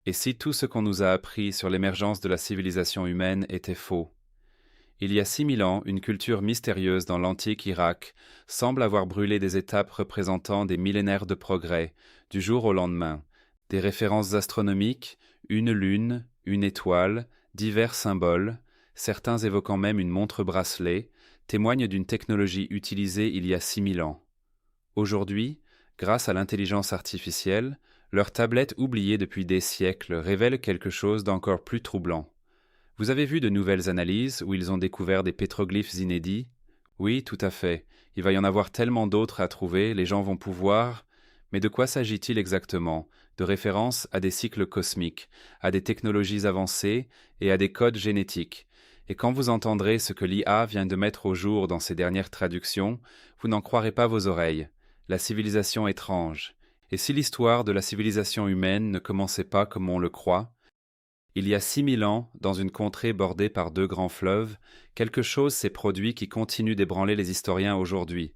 Et si tout ce qu'on nous a appris sur l'émergence de la civilisation humaine était faux? Il y a 6000 ans, une culture mystérieuse dans l'antique Irak semble avoir brûlé des étapes représentant des millénaires de progrès, du jour au lendemain. Des références astronomiques, une lune, une étoile, divers symboles, certains évoquant même une montre-bracelet, témoignent d'une technologie utilisée il y a 6000 ans. Aujourd'hui, grâce à l'intelligence artificielle, leurs tablettes oubliées depuis des siècles révèlent quelque chose d'encore plus troublant. Vous avez vu de nouvelles analyses où ils ont découvert des pétroglyphes inédits? Oui, tout à fait. Il va y en avoir tellement d'autres à trouver, les gens vont pouvoir... Mais de quoi s'agit-il exactement? De référence à des cycles cosmiques, à des technologies avancées et à des codes génétiques. Et quand vous entendrez ce que l'IA vient de mettre au jour dans ses dernières traductions, vous n'en croirez pas vos oreilles. La civilisation étrange. Et si l'histoire de la civilisation humaine ne commençait pas comme on le croit? Il y a 6000 ans, dans une contrée bordée par deux grands fleuves, quelque chose s'est produit qui continue d'ébranler les historiens aujourd'hui.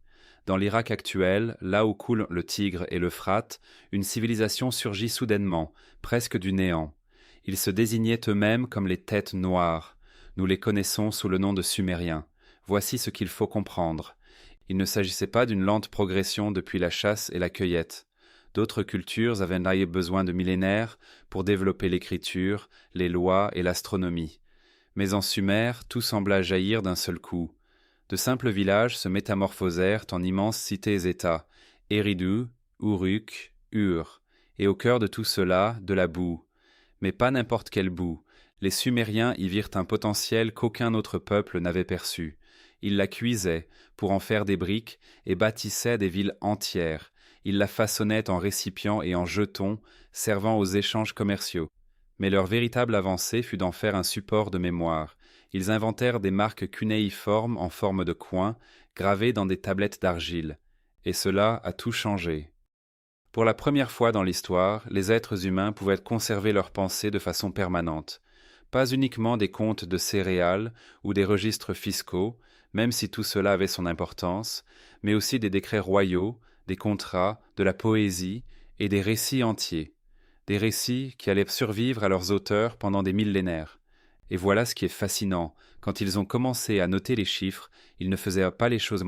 Dans l'Irak actuel, là où coulent le Tigre et l'Euphrate, une civilisation surgit soudainement, presque du néant. Ils se désignaient eux-mêmes comme les têtes noires. Nous les connaissons sous le nom de Sumériens. Voici ce qu'il faut comprendre. Il ne s'agissait pas d'une lente progression depuis la chasse et la cueillette. D'autres cultures avaient naïf besoin de millénaires pour développer l'écriture, les lois et l'astronomie. Mais en Sumer, tout sembla jaillir d'un seul coup. De simples villages se métamorphosèrent en immenses cités-États, Eridu, Uruk, Ur, et au cœur de tout cela, de la boue. Mais pas n'importe quelle boue. Les Sumériens y virent un potentiel qu'aucun autre peuple n'avait perçu. Ils la cuisaient pour en faire des briques et bâtissaient des villes entières. Ils la façonnaient en récipients et en jetons, servant aux échanges commerciaux. Mais leur véritable avancée fut d'en faire un support de mémoire. Ils inventèrent des marques cunéiformes en forme de coins, gravées dans des tablettes d'argile. Et cela a tout changé. Pour la première fois dans l'histoire, les êtres humains pouvaient conserver leurs pensées de façon permanente. Pas uniquement des comptes de céréales ou des registres fiscaux, même si tout cela avait son importance, mais aussi des décrets royaux, des contrats, de la poésie et des récits entiers. Des récits qui allaient survivre à leurs auteurs pendant des millénaires. Et voilà ce qui est fascinant. Quand ils ont commencé à noter les chiffres, ils ne faisaient pas les choses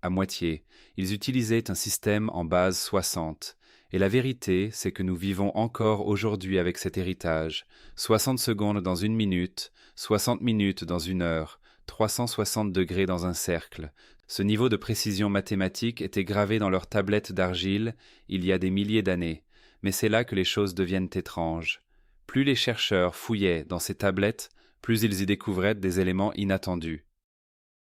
à moitié. Ils utilisaient un système en base 60. Et la vérité, c'est que nous vivons encore aujourd'hui avec cet héritage. 60 secondes dans une minute, 60 minutes dans une heure, 360 degrés dans un cercle. Ce niveau de précision mathématique était gravé dans leurs tablettes d'argile il y a des milliers d'années. Mais c'est là que les choses deviennent étranges. Plus les chercheurs fouillaient dans ces tablettes, plus ils y découvraient des éléments inattendus.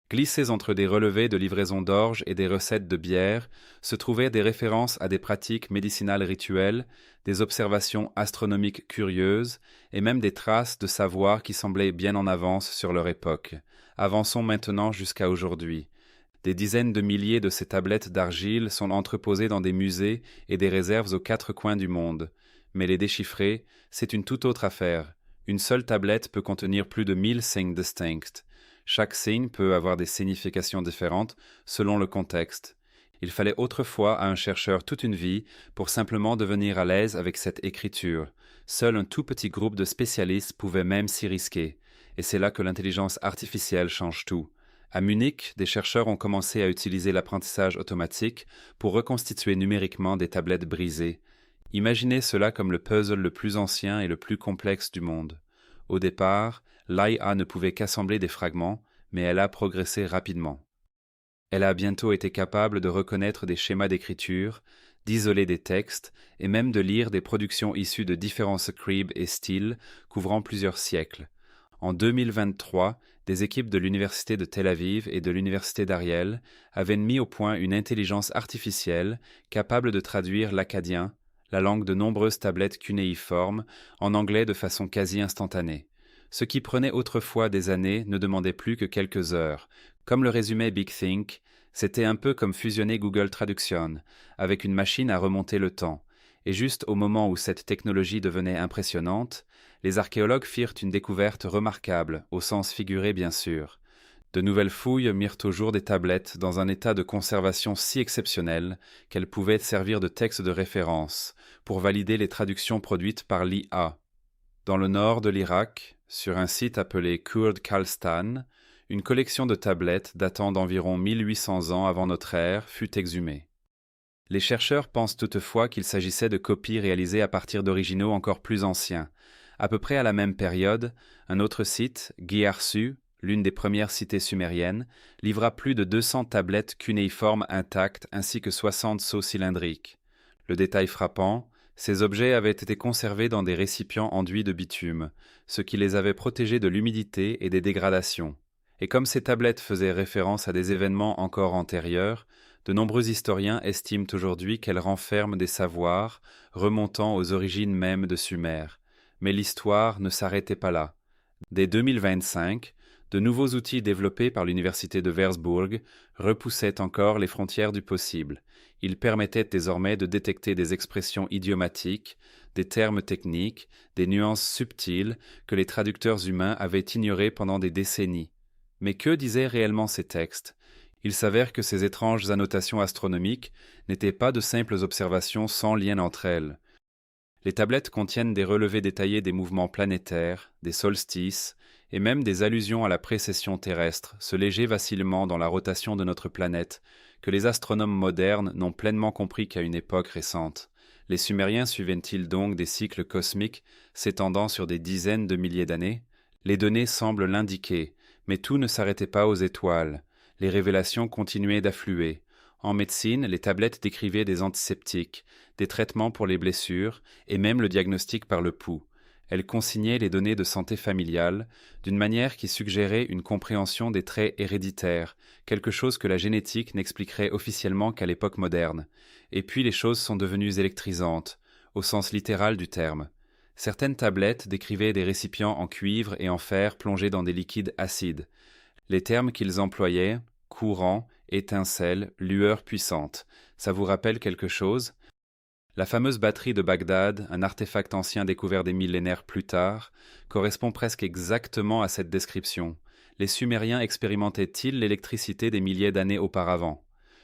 Glissés entre des relevés de livraison d'orge et des recettes de bière, se trouvaient des références à des pratiques médicinales rituelles, des observations astronomiques curieuses, et même des traces de savoir qui semblaient bien en avance sur leur époque. Avançons maintenant jusqu'à aujourd'hui. Des dizaines de milliers de ces tablettes d'argile sont entreposées dans des musées et des réserves aux quatre coins du monde. Mais les déchiffrer, c'est une toute autre affaire. Une seule tablette peut contenir plus de 1000 signes distincts. Chaque signe peut avoir des significations différentes selon le contexte. Il fallait autrefois à un chercheur toute une vie pour simplement devenir à l'aise avec cette écriture. Seul un tout petit groupe de spécialistes pouvait même s'y risquer. Et c'est là que l'intelligence artificielle change tout. À Munich, des chercheurs ont commencé à utiliser l'apprentissage automatique pour reconstituer numériquement des tablettes brisées. Imaginez cela comme le puzzle le plus ancien et le plus complexe du monde. Au départ, l'IA ne pouvait qu'assembler des fragments, mais elle a progressé rapidement. Elle a bientôt été capable de reconnaître des schémas d'écriture, d'isoler des textes et même de lire des productions issues de différents scribes et styles couvrant plusieurs siècles. En 2023, des équipes de l'Université de Tel Aviv et de l'Université d'Ariel avaient mis au point une intelligence artificielle capable de traduire l'akkadien, la langue de nombreuses tablettes cunéiformes, en anglais de façon quasi instantanée. Ce qui prenait autrefois des années ne demandait plus que quelques heures. Comme le résumait Big Think, c'était un peu comme fusionner Google Traduction, avec une machine à remonter le temps. Et juste au moment où cette technologie devenait impressionnante, les archéologues firent une découverte remarquable, au sens figuré bien sûr. De nouvelles fouilles mirent au jour des tablettes dans un état de conservation si exceptionnel qu'elles pouvaient servir de texte de référence pour valider les traductions produites par l'IA. Dans le nord de l'Irak, sur un site appelé Kurd Kalstan, une collection de tablettes datant d'environ 1800 ans avant notre ère fut exhumée. Les chercheurs pensent toutefois qu'il s'agissait de copies réalisées à partir d'originaux encore plus anciens. À peu près à la même période, un autre site, Giyarsu, l'une des premières cités sumériennes, livra plus de 200 tablettes cunéiformes intactes ainsi que 60 seaux cylindriques. Le détail frappant, ces objets avaient été conservés dans des récipients enduits de bitume, ce qui les avait protégés de l'humidité et des dégradations. Et comme ces tablettes faisaient référence à des événements encore antérieurs, de nombreux historiens estiment aujourd'hui qu'elles renferment des savoirs remontant aux origines mêmes de Sumer. Mais l'histoire ne s'arrêtait pas là. Dès 2025, de nouveaux outils développés par l'université de Würzburg repoussaient encore les frontières du possible. Ils permettaient désormais de détecter des expressions idiomatiques, des termes techniques, des nuances subtiles que les traducteurs humains avaient ignorées pendant des décennies. Mais que disaient réellement ces textes ? Il s'avère que ces étranges annotations astronomiques n'étaient pas de simples observations sans lien entre elles. Les tablettes contiennent des relevés détaillés des mouvements planétaires, des solstices, et même des allusions à la précession terrestre, ce léger vacillement dans la rotation de notre planète, que les astronomes modernes n'ont pleinement compris qu'à une époque récente. Les Sumériens suivaient-ils donc des cycles cosmiques s'étendant sur des dizaines de milliers d'années ? Les données semblent l'indiquer, mais tout ne s'arrêtait pas aux étoiles. Les révélations continuaient d'affluer. En médecine, les tablettes décrivaient des antiseptiques, des traitements pour les blessures et même le diagnostic par le pouls. Elles consignaient les données de santé familiale d'une manière qui suggérait une compréhension des traits héréditaires, quelque chose que la génétique n'expliquerait officiellement qu'à l'époque moderne. Et puis les choses sont devenues électrisantes, au sens littéral du terme. Certaines tablettes décrivaient des récipients en cuivre et en fer plongés dans des liquides acides. Les termes qu'ils employaient, courant, étincelle, lueur puissante, ça vous rappelle quelque chose ? La fameuse batterie de Bagdad, un artefact ancien découvert des millénaires plus tard, correspond presque exactement à cette description. Les Sumériens expérimentaient-ils l'électricité des milliers d'années auparavant ?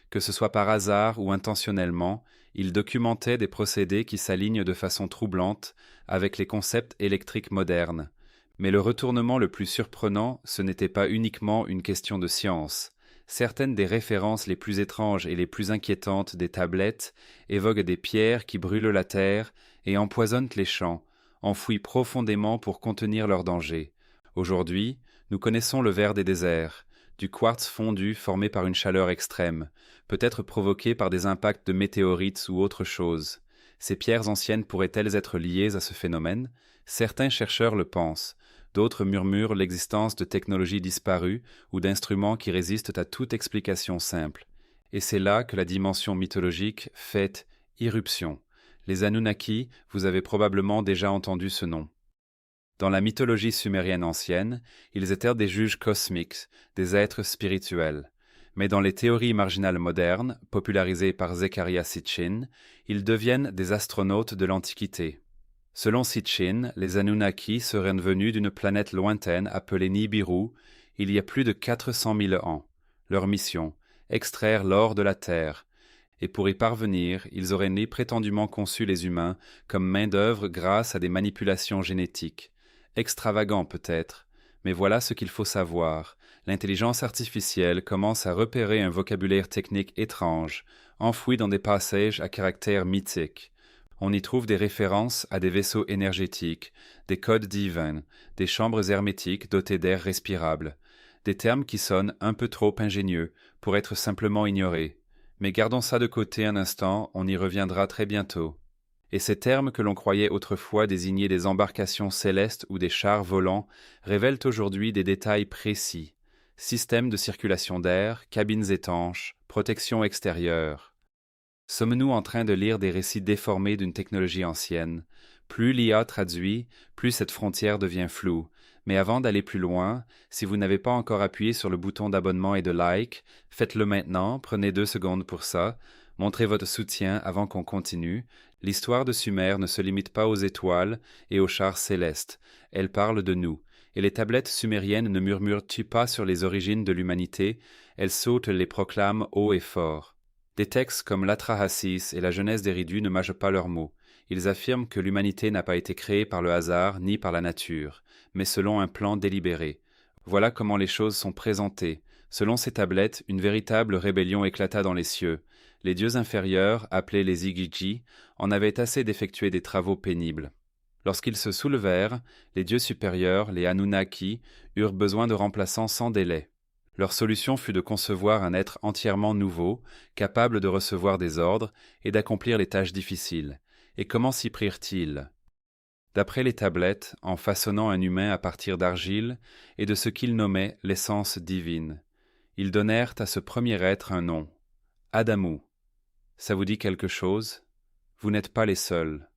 Que ce soit par hasard ou intentionnellement, ils documentaient des procédés qui s'alignent de façon troublante avec les concepts électriques modernes. Mais le retournement le plus surprenant, ce n'était pas uniquement une question de science. Certaines des références les plus étranges et les plus inquiétantes des tablettes évoquent des pierres qui brûlent la terre et empoisonnent les champs, enfouies profondément pour contenir leur danger. Aujourd'hui, nous connaissons le ver des déserts, du quartz fondu formé par une chaleur extrême, peut-être provoqué par des impacts de météorites ou autre chose. Ces pierres anciennes pourraient-elles être liées à ce phénomène ? Certains chercheurs le pensent. D'autres murmurent l'existence de technologies disparues ou d'instruments qui résistent à toute explication simple. Et c'est là que la dimension mythologique fait irruption. Les Anunnaki, vous avez probablement déjà entendu ce nom. Dans la mythologie sumérienne ancienne, ils étaient des juges cosmiques, des êtres spirituels. Mais dans les théories marginales modernes, popularisées par Zecharia Sitchin, ils deviennent des astronautes de l'Antiquité. Selon Sitchin, les Anunnaki seraient venus d'une planète lointaine appelée Nibiru il y a plus de 400 000 ans. Leur mission, extraire l'or de la terre. Et pour y parvenir, ils auraient né prétendument conçus les humains comme main-d'œuvre grâce à des manipulations génétiques. Extravagant peut-être, mais voilà ce qu'il faut savoir. L'intelligence artificielle commence à repérer un vocabulaire technique étrange, enfoui dans des passages à caractère mythique. On y trouve des références à des vaisseaux énergétiques, des codes divins, des chambres hermétiques dotées d'air respirable, des termes qui sonnent un peu trop ingénieux pour être simplement ignorés. Mais gardons ça de côté un instant, on y reviendra très bientôt. Et ces termes que l'on croyait autrefois désigner des embarcations célestes ou des chars volants révèlent aujourd'hui des détails précis. Système de circulation d'air, cabines étanches, protection extérieure. Sommes-nous en train de lire des récits déformés d'une technologie ancienne ? Plus l'IA traduit, plus cette frontière devient floue. Mais avant d'aller plus loin, si vous n'avez pas encore appuyé sur le bouton d'abonnement et de like, faites-le maintenant, prenez 2 secondes pour ça. Montrez votre soutien avant qu'on continue. L'histoire de Sumer ne se limite pas aux étoiles et aux chars célestes. Elle parle de nous. Et les tablettes sumériennes ne murmurent-ils pas sur les origines de l'humanité ? Elles sautent les proclament haut et fort. Des textes comme l'Atrahasis et la Genèse d'Éridu ne mâchent pas leurs mots. Ils affirment que l'humanité n'a pas été créée par le hasard ni par la nature, mais selon un plan délibéré. Voilà comment les choses sont présentées. Selon ces tablettes, une véritable rébellion éclata dans les cieux. Les dieux inférieurs, appelés les Igigi, en avaient assez d'effectuer des travaux pénibles. Lorsqu'ils se soulevèrent, les dieux supérieurs, les Anunnaki, eurent besoin de remplaçants sans délai. Leur solution fut de concevoir un être entièrement nouveau, capable de recevoir des ordres et d'accomplir les tâches difficiles. Et comment s'y prirent-ils? D'après les tablettes, en façonnant un humain à partir d'argile et de ce qu'ils nommaient l'essence divine. Ils donnèrent à ce premier être un nom, Adamou. Ça vous dit quelque chose? Vous n'êtes pas les seuls.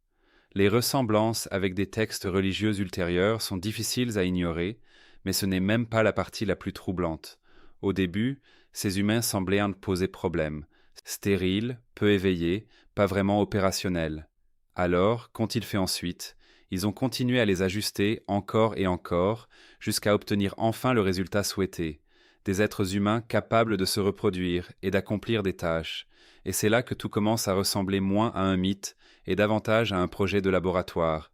Les ressemblances avec des textes religieux ultérieurs sont difficiles à ignorer, mais ce n'est même pas la partie la plus troublante. Au début, ces humains semblaient en poser problème. Stériles, peu éveillés, pas vraiment opérationnels. Alors, qu'ont-ils fait ensuite? Ils ont continué à les ajuster encore et encore, jusqu'à obtenir enfin le résultat souhaité. Des êtres humains capables de se reproduire et d'accomplir des tâches. Et c'est là que tout commence à ressembler moins à un mythe et davantage à un projet de laboratoire.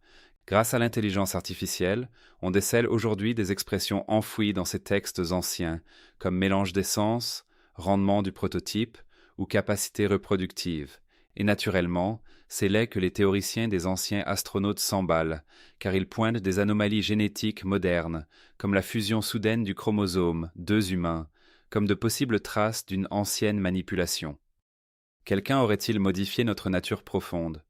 Grâce à l'intelligence artificielle, on décèle aujourd'hui des expressions enfouies dans ces textes anciens, comme mélange d'essence, rendement du prototype ou capacité reproductive. Et naturellement, c'est là que les théoriciens des anciens astronautes s'emballent, car ils pointent des anomalies génétiques modernes, comme la fusion soudaine du chromosome, deux humains, comme de possibles traces d'une ancienne manipulation. Quelqu'un aurait-il modifié notre nature profonde?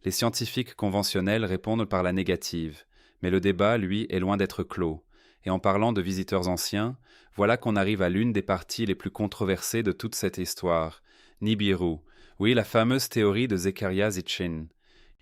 Les scientifiques conventionnels répondent par la négative, mais le débat, lui, est loin d'être clos. Et en parlant de visiteurs anciens, voilà qu'on arrive à l'une des parties les plus controversées de toute cette histoire, Nibiru, oui, la fameuse théorie de Zecharia Sitchin.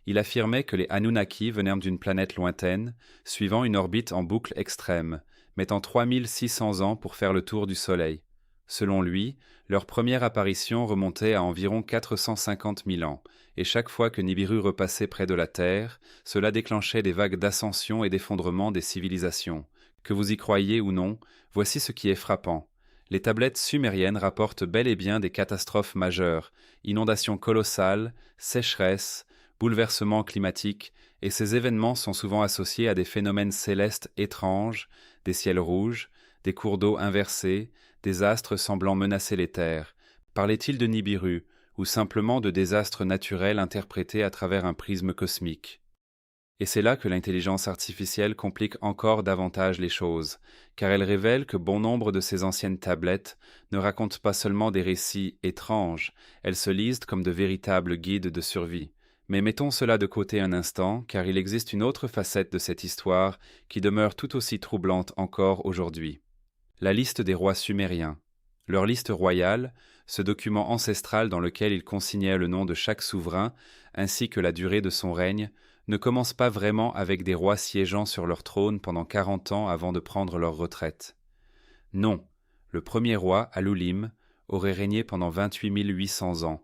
Il affirmait que les Anunnaki venaient d'une planète lointaine, suivant une orbite en boucle extrême, mettant 3600 ans pour faire le tour du Soleil. Selon lui, leur première apparition remontait à environ 450 000 ans, et chaque fois que Nibiru repassait près de la Terre, cela déclenchait des vagues d'ascension et d'effondrement des civilisations. Que vous y croyiez ou non, voici ce qui est frappant. Les tablettes sumériennes rapportent bel et bien des catastrophes majeures, inondations colossales, sécheresses, bouleversements climatiques, et ces événements sont souvent associés à des phénomènes célestes étranges, des ciels rouges, des cours d'eau inversés, des astres semblant menacer les terres. Parlait-il de Nibiru, ou simplement de désastres naturels interprétés à travers un prisme cosmique? Et c'est là que l'intelligence artificielle complique encore davantage les choses, car elle révèle que bon nombre de ces anciennes tablettes ne racontent pas seulement des récits étranges, elles se lisent comme de véritables guides de survie. Mais mettons cela de côté un instant, car il existe une autre facette de cette histoire qui demeure tout aussi troublante encore aujourd'hui. La liste des rois sumériens. Leur liste royale, ce document ancestral dans lequel ils consignaient le nom de chaque souverain, ainsi que la durée de son règne, ne commence pas vraiment avec des rois siégeant sur leur trône pendant 40 ans avant de prendre leur retraite. Non, le premier roi, Alulim, aurait régné pendant 28 800 ans.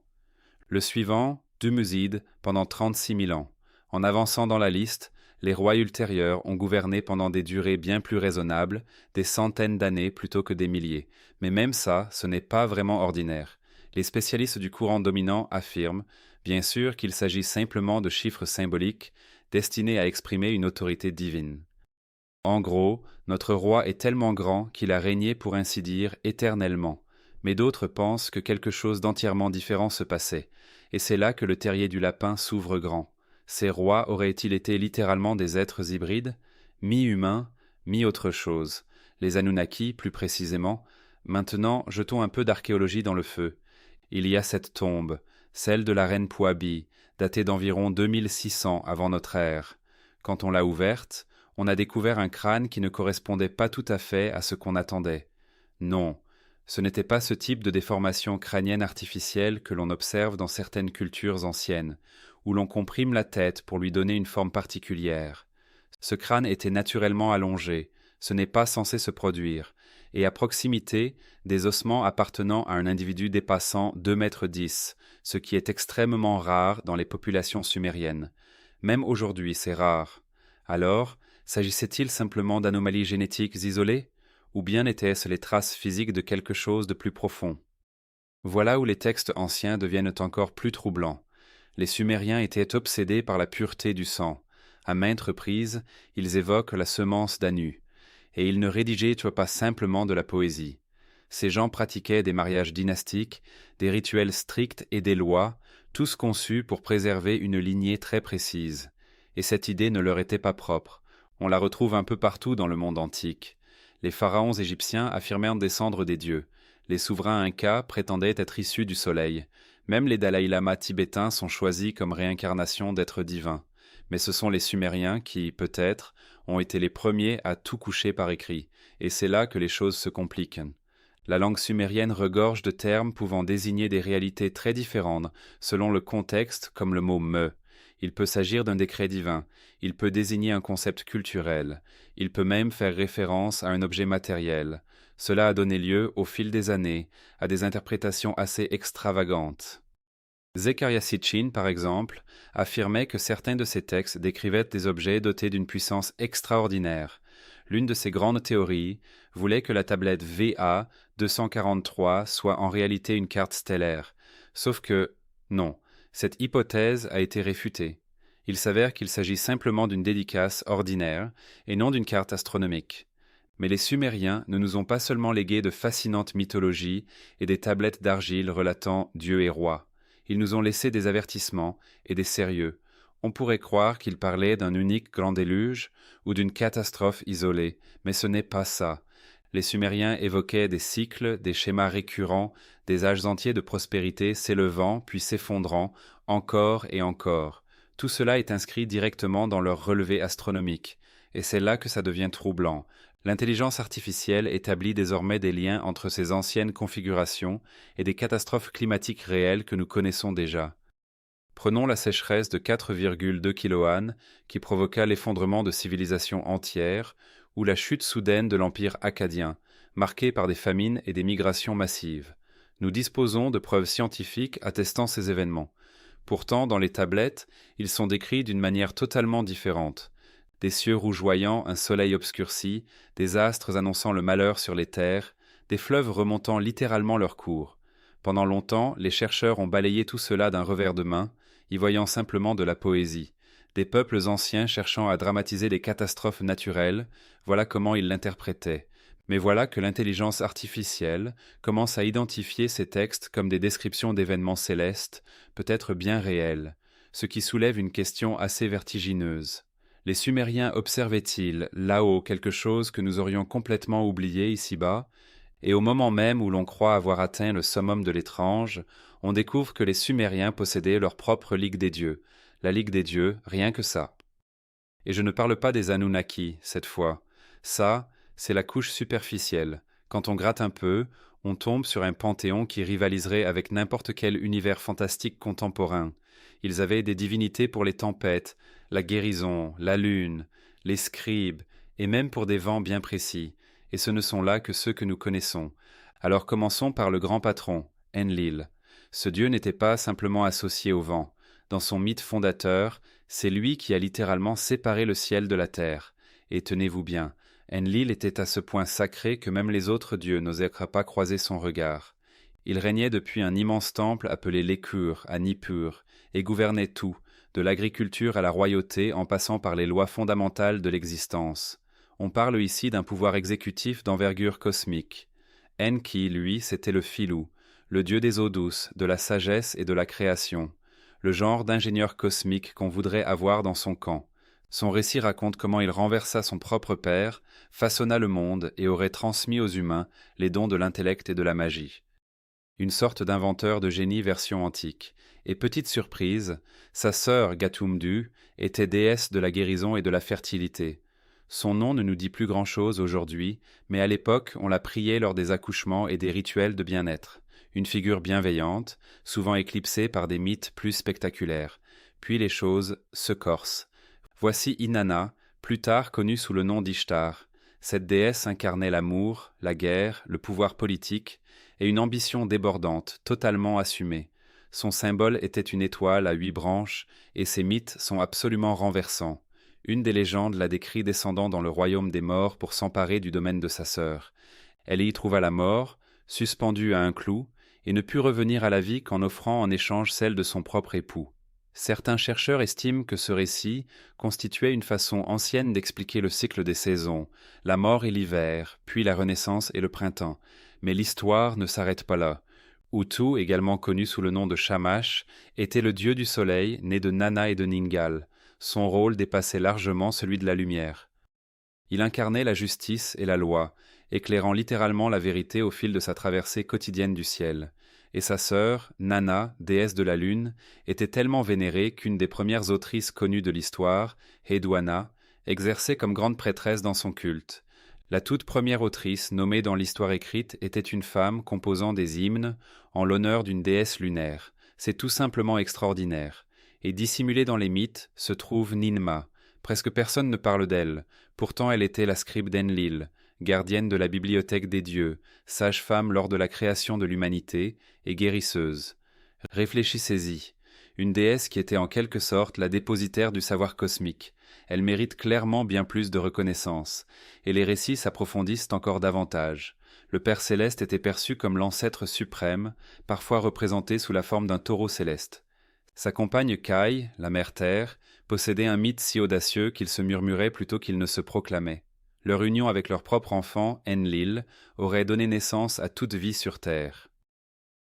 Le suivant, Dumuzid, pendant 36 000 ans. En avançant dans la liste, les rois ultérieurs ont gouverné pendant des durées bien plus raisonnables, des centaines d'années plutôt que des milliers. Mais même ça, ce n'est pas vraiment ordinaire. Les spécialistes du courant dominant affirment, bien sûr, qu'il s'agit simplement de chiffres symboliques destinés à exprimer une autorité divine. En gros, notre roi est tellement grand qu'il a régné, pour ainsi dire, éternellement. Mais d'autres pensent que quelque chose d'entièrement différent se passait, et c'est là que le terrier du lapin s'ouvre grand. Ces rois auraient-ils été littéralement des êtres hybrides, mi-humains, mi-autre chose, les Anunnaki plus précisément? Maintenant, jetons un peu d'archéologie dans le feu. Il y a cette tombe, celle de la reine Puabi, datée d'environ 2600 avant notre ère. Quand on l'a ouverte, on a découvert un crâne qui ne correspondait pas tout à fait à ce qu'on attendait. Non, ce n'était pas ce type de déformation crânienne artificielle que l'on observe dans certaines cultures anciennes, où l'on comprime la tête pour lui donner une forme particulière. Ce crâne était naturellement allongé, ce n'est pas censé se produire, et à proximité, des ossements appartenant à un individu dépassant 2,10 m, ce qui est extrêmement rare dans les populations sumériennes. Même aujourd'hui, c'est rare. Alors, s'agissait-il simplement d'anomalies génétiques isolées, ou bien étaient-ce les traces physiques de quelque chose de plus profond? Voilà où les textes anciens deviennent encore plus troublants. Les Sumériens étaient obsédés par la pureté du sang. À maintes reprises, ils évoquent la semence d'Anu. Et ils ne rédigeaient pas simplement de la poésie. Ces gens pratiquaient des mariages dynastiques, des rituels stricts et des lois, tous conçus pour préserver une lignée très précise. Et cette idée ne leur était pas propre. On la retrouve un peu partout dans le monde antique. Les pharaons égyptiens affirmèrent descendre des dieux. Les souverains incas prétendaient être issus du soleil. Même les dalaï-lamas tibétains sont choisis comme réincarnation d'êtres divins. Mais ce sont les Sumériens qui, peut-être, ont été les premiers à tout coucher par écrit, et c'est là que les choses se compliquent. La langue sumérienne regorge de termes pouvant désigner des réalités très différentes selon le contexte, comme le mot me. Il peut s'agir d'un décret divin, il peut désigner un concept culturel, il peut même faire référence à un objet matériel. Cela a donné lieu, au fil des années, à des interprétations assez extravagantes. Zecharia Sitchin, par exemple, affirmait que certains de ses textes décrivaient des objets dotés d'une puissance extraordinaire. L'une de ses grandes théories voulait que la tablette VA 243 soit en réalité une carte stellaire. Sauf que, non, cette hypothèse a été réfutée. Il s'avère qu'il s'agit simplement d'une dédicace ordinaire et non d'une carte astronomique. Mais les Sumériens ne nous ont pas seulement légué de fascinantes mythologies et des tablettes d'argile relatant dieux et rois. Ils nous ont laissé des avertissements et des sérieux. On pourrait croire qu'ils parlaient d'un unique grand déluge ou d'une catastrophe isolée, mais ce n'est pas ça. Les Sumériens évoquaient des cycles, des schémas récurrents, des âges entiers de prospérité s'élevant puis s'effondrant, encore et encore. Tout cela est inscrit directement dans leur relevé astronomique, et c'est là que ça devient troublant. L'intelligence artificielle établit désormais des liens entre ces anciennes configurations et des catastrophes climatiques réelles que nous connaissons déjà. Prenons la sécheresse de 4,2 kN qui provoqua l'effondrement de civilisations entières, ou la chute soudaine de l'empire akkadien, marqué par des famines et des migrations massives. Nous disposons de preuves scientifiques attestant ces événements. Pourtant, dans les tablettes, ils sont décrits d'une manière totalement différente. Des cieux rougeoyants, un soleil obscurci, des astres annonçant le malheur sur les terres, des fleuves remontant littéralement leur cours. Pendant longtemps, les chercheurs ont balayé tout cela d'un revers de main, y voyant simplement de la poésie. Des peuples anciens cherchant à dramatiser des catastrophes naturelles, voilà comment ils l'interprétaient. Mais voilà que l'intelligence artificielle commence à identifier ces textes comme des descriptions d'événements célestes, peut-être bien réels, ce qui soulève une question assez vertigineuse. Les Sumériens observaient-ils là-haut quelque chose que nous aurions complètement oublié ici-bas? Et au moment même où l'on croit avoir atteint le summum de l'étrange, on découvre que les Sumériens possédaient leur propre Ligue des dieux. La Ligue des dieux, rien que ça. Et je ne parle pas des Anunnaki, cette fois. Ça, c'est la couche superficielle. Quand on gratte un peu, on tombe sur un panthéon qui rivaliserait avec n'importe quel univers fantastique contemporain. Ils avaient des divinités pour les tempêtes, la guérison, la lune, les scribes, et même pour des vents bien précis, et ce ne sont là que ceux que nous connaissons. Alors commençons par le grand patron, Enlil. Ce dieu n'était pas simplement associé au vent. Dans son mythe fondateur, c'est lui qui a littéralement séparé le ciel de la terre. Et tenez-vous bien, Enlil était à ce point sacré que même les autres dieux n'osèrent pas croiser son regard. Il régnait depuis un immense temple appelé Lékur, à Nippur, et gouvernait tout, de l'agriculture à la royauté en passant par les lois fondamentales de l'existence. On parle ici d'un pouvoir exécutif d'envergure cosmique. Enki, lui, c'était le filou, le dieu des eaux douces, de la sagesse et de la création, le genre d'ingénieur cosmique qu'on voudrait avoir dans son camp. Son récit raconte comment il renversa son propre père, façonna le monde et aurait transmis aux humains les dons de l'intellect et de la magie. Une sorte d'inventeur de génie version antique. Et petite surprise, sa sœur Gatumdu était déesse de la guérison et de la fertilité. Son nom ne nous dit plus grand-chose aujourd'hui, mais à l'époque on la priait lors des accouchements et des rituels de bien-être. Une figure bienveillante, souvent éclipsée par des mythes plus spectaculaires. Puis les choses se corsent. Voici Inanna, plus tard connue sous le nom d'Ishtar. Cette déesse incarnait l'amour, la guerre, le pouvoir politique et une ambition débordante, totalement assumée. Son symbole était une étoile à 8 branches et ses mythes sont absolument renversants. Une des légendes la décrit descendant dans le royaume des morts pour s'emparer du domaine de sa sœur. Elle y trouva la mort, suspendue à un clou, et ne put revenir à la vie qu'en offrant en échange celle de son propre époux. Certains chercheurs estiment que ce récit constituait une façon ancienne d'expliquer le cycle des saisons, la mort et l'hiver, puis la renaissance et le printemps. Mais l'histoire ne s'arrête pas là. Utu, également connu sous le nom de Shamash, était le dieu du soleil, né de Nana et de Ningal. Son rôle dépassait largement celui de la lumière. Il incarnait la justice et la loi, éclairant littéralement la vérité au fil de sa traversée quotidienne du ciel. Et sa sœur, Nana, déesse de la lune, était tellement vénérée qu'une des premières autrices connues de l'histoire, Hedwana, exerçait comme grande prêtresse dans son culte. La toute première autrice nommée dans l'histoire écrite était une femme composant des hymnes en l'honneur d'une déesse lunaire. C'est tout simplement extraordinaire. Et dissimulée dans les mythes se trouve Ninma. Presque personne ne parle d'elle. Pourtant elle était la scribe d'Enlil, gardienne de la bibliothèque des dieux, sage-femme lors de la création de l'humanité et guérisseuse. Réfléchissez-y. Une déesse qui était en quelque sorte la dépositaire du savoir cosmique. Elle mérite clairement bien plus de reconnaissance, et les récits s'approfondissent encore davantage. Le Père céleste était perçu comme l'ancêtre suprême, parfois représenté sous la forme d'un taureau céleste. Sa compagne Kai, la mère Terre, possédait un mythe si audacieux qu'il se murmurait plutôt qu'il ne se proclamait. Leur union avec leur propre enfant, Enlil, aurait donné naissance à toute vie sur Terre.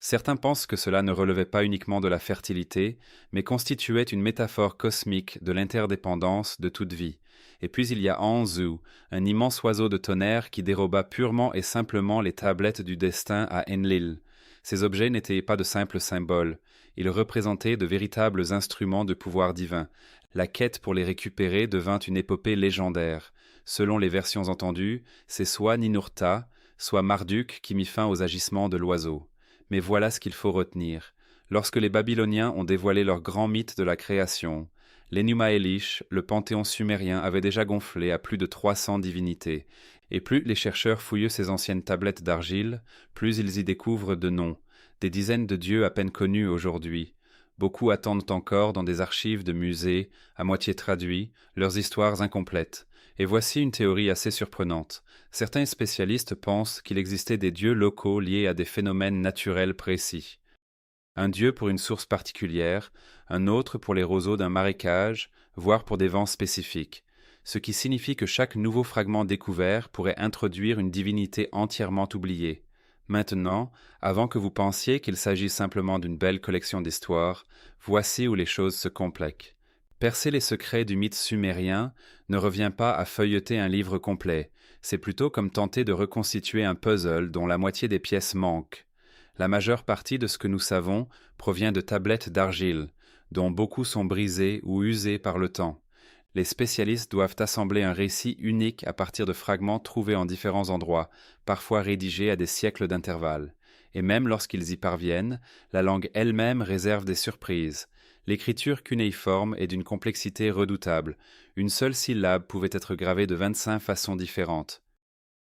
Certains pensent que cela ne relevait pas uniquement de la fertilité, mais constituait une métaphore cosmique de l'interdépendance de toute vie. Et puis il y a Anzu, un immense oiseau de tonnerre qui déroba purement et simplement les tablettes du destin à Enlil. Ces objets n'étaient pas de simples symboles, ils représentaient de véritables instruments de pouvoir divin. La quête pour les récupérer devint une épopée légendaire. Selon les versions entendues, c'est soit Ninurta, soit Marduk qui mit fin aux agissements de l'oiseau. Mais voilà ce qu'il faut retenir. Lorsque les Babyloniens ont dévoilé leur grand mythe de la création, l'Enuma Elish, le panthéon sumérien, avait déjà gonflé à plus de 300 divinités. Et plus les chercheurs fouillent ces anciennes tablettes d'argile, plus ils y découvrent de noms, des dizaines de dieux à peine connus aujourd'hui. Beaucoup attendent encore dans des archives de musées, à moitié traduits, leurs histoires incomplètes. Et voici une théorie assez surprenante. Certains spécialistes pensent qu'il existait des dieux locaux liés à des phénomènes naturels précis. Un dieu pour une source particulière, un autre pour les roseaux d'un marécage, voire pour des vents spécifiques. Ce qui signifie que chaque nouveau fragment découvert pourrait introduire une divinité entièrement oubliée. Maintenant, avant que vous pensiez qu'il s'agit simplement d'une belle collection d'histoires, voici où les choses se compliquent. Percer les secrets du mythe sumérien ne revient pas à feuilleter un livre complet, c'est plutôt comme tenter de reconstituer un puzzle dont la moitié des pièces manquent. La majeure partie de ce que nous savons provient de tablettes d'argile, dont beaucoup sont brisées ou usées par le temps. Les spécialistes doivent assembler un récit unique à partir de fragments trouvés en différents endroits, parfois rédigés à des siècles d'intervalle. Et même lorsqu'ils y parviennent, la langue elle-même réserve des surprises. L'écriture cunéiforme est d'une complexité redoutable. Une seule syllabe pouvait être gravée de 25 façons différentes.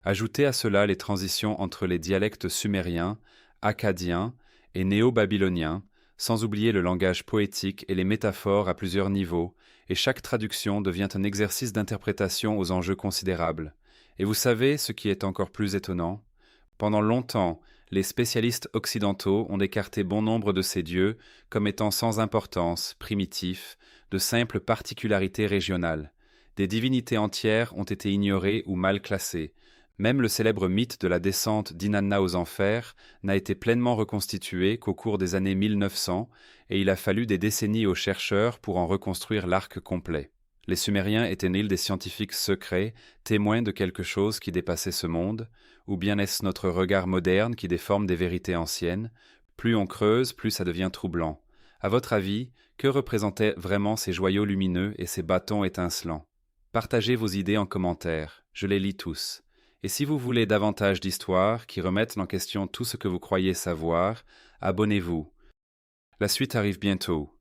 Ajoutez à cela les transitions entre les dialectes sumériens, akkadiens et néo-babyloniens, sans oublier le langage poétique et les métaphores à plusieurs niveaux, et chaque traduction devient un exercice d'interprétation aux enjeux considérables. Et vous savez ce qui est encore plus étonnant ? Pendant longtemps, les spécialistes occidentaux ont écarté bon nombre de ces dieux comme étant sans importance, primitifs, de simples particularités régionales. Des divinités entières ont été ignorées ou mal classées. Même le célèbre mythe de la descente d'Inanna aux enfers n'a été pleinement reconstitué qu'au cours des années 1900, et il a fallu des décennies aux chercheurs pour en reconstruire l'arc complet. Les Sumériens étaient-ils des scientifiques secrets, témoins de quelque chose qui dépassait ce monde, ou bien est-ce notre regard moderne qui déforme des vérités anciennes? Plus on creuse, plus ça devient troublant. À votre avis, que représentaient vraiment ces joyaux lumineux et ces bâtons étincelants? Partagez vos idées en commentaire, je les lis tous. Et si vous voulez davantage d'histoires qui remettent en question tout ce que vous croyez savoir, abonnez-vous. La suite arrive bientôt.